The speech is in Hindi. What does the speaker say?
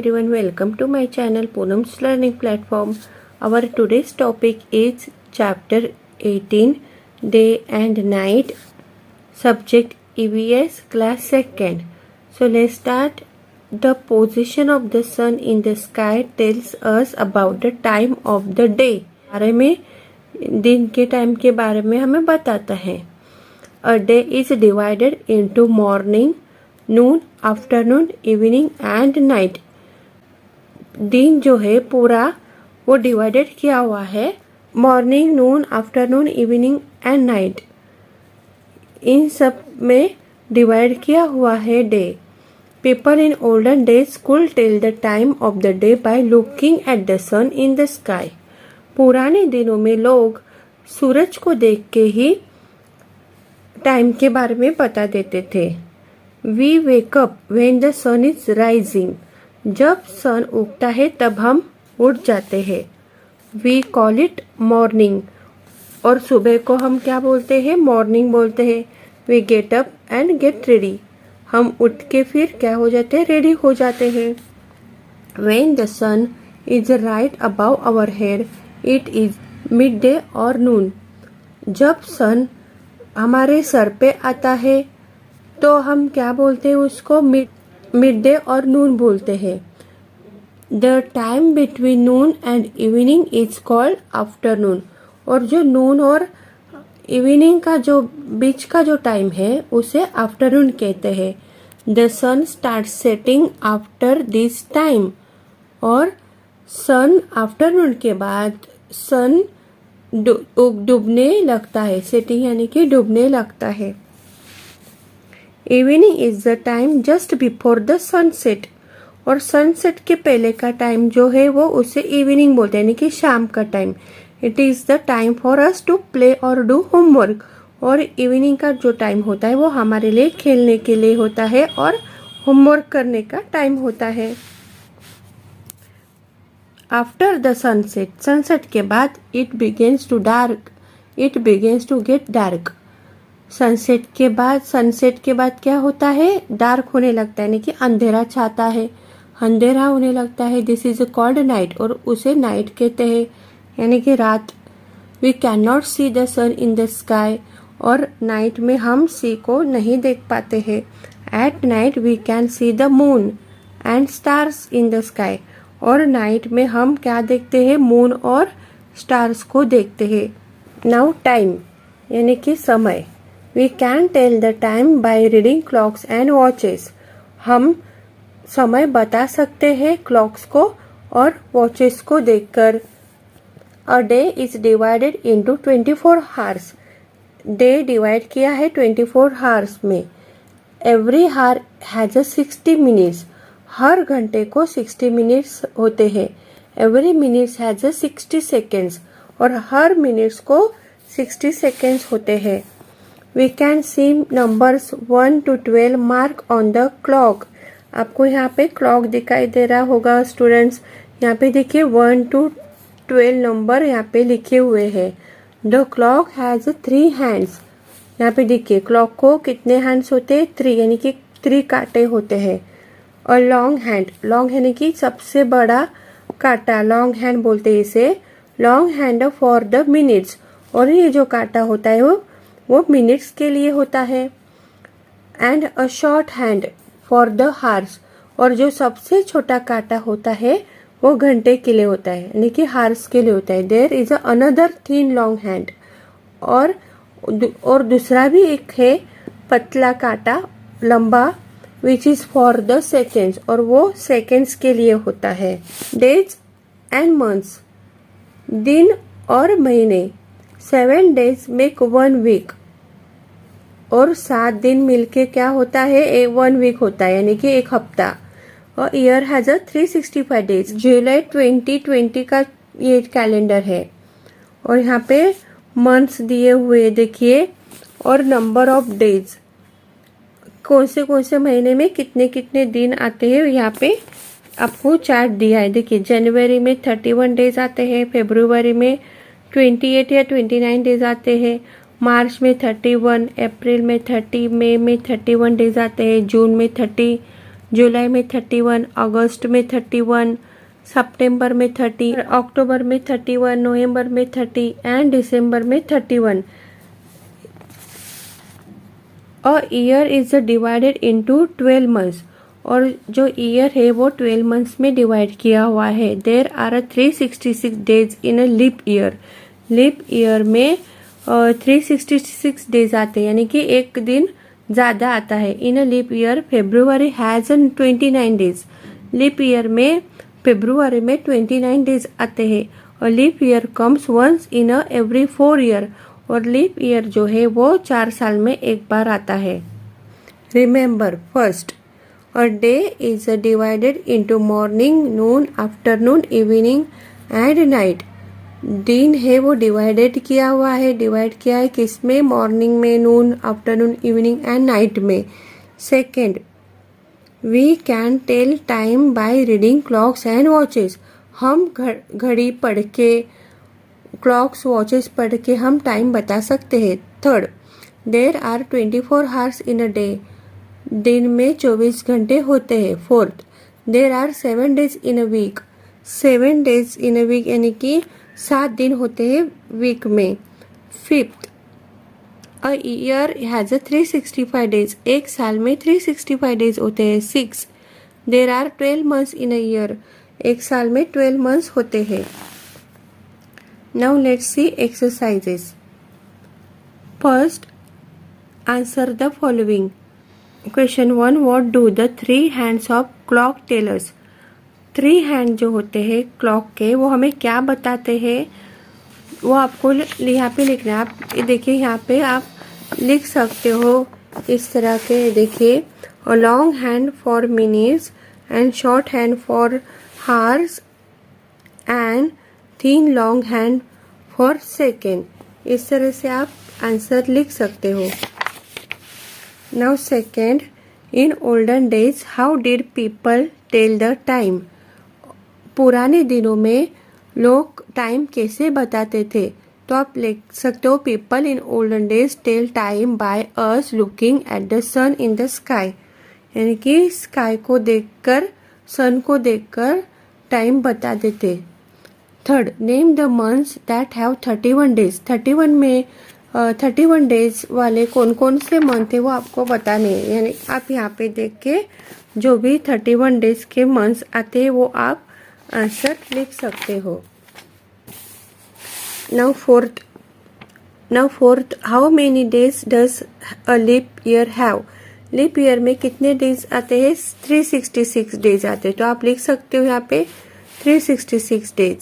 everyone, welcome to my channel Poonam's Learning Platform. Our today's topic is chapter 18, Day and Night, subject EVS class 2nd. So let's start. The position of the sun in the sky tells us about the time of the day. बारे में दिन के टाइम के बारे में हमें बताता है. A day is divided into morning, noon, afternoon, evening and night. दिन जो है पूरा वो डिवाइडेड किया हुआ है morning, noon, afternoon, evening and night. इन सब में डिवाइड किया हुआ है day. People in olden days could tell the time of the day by looking at the sun in the sky. पुराने दिनों में लोग सूरज को देख के ही टाइम के बारे में बता देते थे. We wake up when the sun is rising. जब सन उगता है तब हम उठ जाते हैं. We call it morning. और सुबह को हम क्या बोलते हैं? मॉर्निंग बोलते हैं. We get up and get ready. हम उठ के फिर क्या हो जाते हैं? रेडी हो जाते हैं. When the sun is right above our head, it is midday or noon. जब सन हमारे सर पे आता है तो हम क्या बोलते हैं? उसको मिड डे और नून बोलते हैं. The time between Noon and evening is called afternoon. और जो नून और इवनिंग का जो बीच का जो टाइम है उसे आफ्टरनून कहते हैं. The sun start setting after this time. और सन आफ्टरनून के बाद सन डूबने लगता है. सेटिंग यानी कि डूबने लगता है. Evening is the time just before the sunset. और सनसेट के पहले का टाइम जो है वो उसे इवनिंग बोलते हैं, यानी कि शाम का time. It is the time for us to play और डू होमवर्क. और इवनिंग का जो टाइम होता है वो हमारे लिए खेलने के लिए होता है और होमवर्क करने का टाइम होता है. आफ्टर द सनसेट, सनसेट के बाद it begins to get dark. Sunset के बाद क्या होता है? डार्क होने लगता है, यानी कि अंधेरा छाता है, अंधेरा होने लगता है. This is called night. और उसे नाइट कहते हैं, यानी कि रात. We can not see the sun in the sky. और नाइट में हम सी को नहीं देख पाते हैं. At night we can see the moon and stars in the sky. और नाइट में हम क्या देखते हैं? मून और स्टार्स को देखते हैं. नाउ टाइम यानी कि समय. We can tell the time by reading clocks and watches. हम समय बता सकते हैं क्लॉक्स को और वॉचेस को देखकर. A day is divided into 24 hours. Day divide किया है 24 hours में. Every hour has a 60 minutes. हर घंटे को 60 मिनट्स होते हैं. Every minute has a 60 seconds. और हर मिनट्स को 60 seconds होते हैं. We can see numbers 1 to 12 mark on the clock. आपको यहाँ पे क्लॉक दिखाई दे रहा होगा स्टूडेंट्स. यहाँ पे देखिए 1 to 12 नंबर यहाँ पे लिखे हुए हैं. The clock has 3 hands. यहाँ पे देखिए क्लॉक को कितने हैंड्स होते हैं? 3, यानी कि 3 कांटे होते हैं. और लॉन्ग हैंड, लॉन्ग यानी कि सबसे बड़ा कांटा, लॉन्ग हैंड बोलते हैं इसे. Long hand for the minutes. और ये जो कांटा होता है वो मिनट्स के लिए होता है. And a short hand for the hours. और जो सबसे छोटा कांटा होता है वो घंटे के लिए होता है, यानी कि हार्स के लिए होता है. There is another thin long hand. और दूसरा भी एक है पतला कांटा, लंबा, which is for the seconds. और वो सेकेंड्स के लिए होता है. डेज एंड मंथ्स, दिन और महीने. 7 days मेक 1 week. और 7 दिन मिलके क्या होता है? 1 week होता है, यानी कि एक हफ्ता. और ईयर हैज 365 days. जुलाई 2020 का ये कैलेंडर है. और यहाँ पे मंथ्स दिए हुए देखिए, और नंबर ऑफ डेज, कौन से महीने में कितने कितने दिन आते हैं यहाँ पे आपको चार्ट दिया है. देखिए जनवरी में 31 डेज आते हैं, फरवरी में 28 या 29 डेज आते हैं, मार्च में 31, अप्रैल में 30, मई में 31 डेज आते हैं, जून में 30, जुलाई में 31, अगस्त में 31, सितंबर में 30, अक्टूबर में 31, नवंबर में 30 एंड दिसंबर में 31. A year is divided into 12 months. और जो ईयर है वो 12 मंथ्स में डिवाइड किया हुआ है. There are 366 days in a leap year. Leap year में 366 डेज आते हैं, यानी कि एक दिन ज़्यादा आता है. In a leap year February has 29 days. Leap year में फेब्रुवरी में 29 डेज आते हैं. और leap year comes once in a every 4 year. और लीप ईयर जो है वो 4 साल में एक बार आता है. Remember, first, a day is divided into morning, noon, afternoon, evening and night. दिन है वो डिवाइडेड किया हुआ है. डिवाइड किया है किस में? मॉर्निंग में, noon, afternoon, evening and night में. Second, we can tell time by reading clocks and watches. हम घड़ी पढ़ के, क्लॉक्स, वॉचेस पढ़ के हम टाइम बता सकते हैं. Third, there are 24 hours in a day. दिन में 24 घंटे होते हैं. Fourth, there are 7 days in a week. 7 days in a week यानी कि 7 दिन होते हैं वीक में. Fifth, a year has 365 days. एक साल में 365 डेज होते हैं. Six, there are 12 months in a year. एक साल में 12 मंथ्स होते हैं. Now let's C exercises. First, answer the following. Question 1, what do the 3 hands of clock tell us. 3 hand जो होते हैं क्लॉक के वो हमें क्या बताते हैं, वो आपको यहाँ पे लिखना है. आप देखिए यहाँ पे आप लिख सकते हो इस तरह के. देखिए, long hand for minutes and short hand for hours and thin long hand for second. इस तरह से आप आंसर लिख सकते हो. Now second, in olden days how did people tell the time. पुराने दिनों में लोग टाइम कैसे बताते थे. तो आप लिख सकते हो people in olden days tell time by us looking at the sun in the sky. यानी कि स्काई को देखकर, सन को देखकर टाइम बता देते. Third, name the months that have 31 days. 31 में 31 डेज वाले कौन कौन से मंथ है वो आपको बताने हैं. यानी आप यहाँ पे देख के जो भी 31 डेज के मंथ्स आते हैं वो आप आंसर लिख सकते हो. Now fourth, how many days does a leap year have. Leap year में कितने डेज आते हैं? 366 डेज आते हैं. तो आप लिख सकते हो यहाँ पे 366 डेज.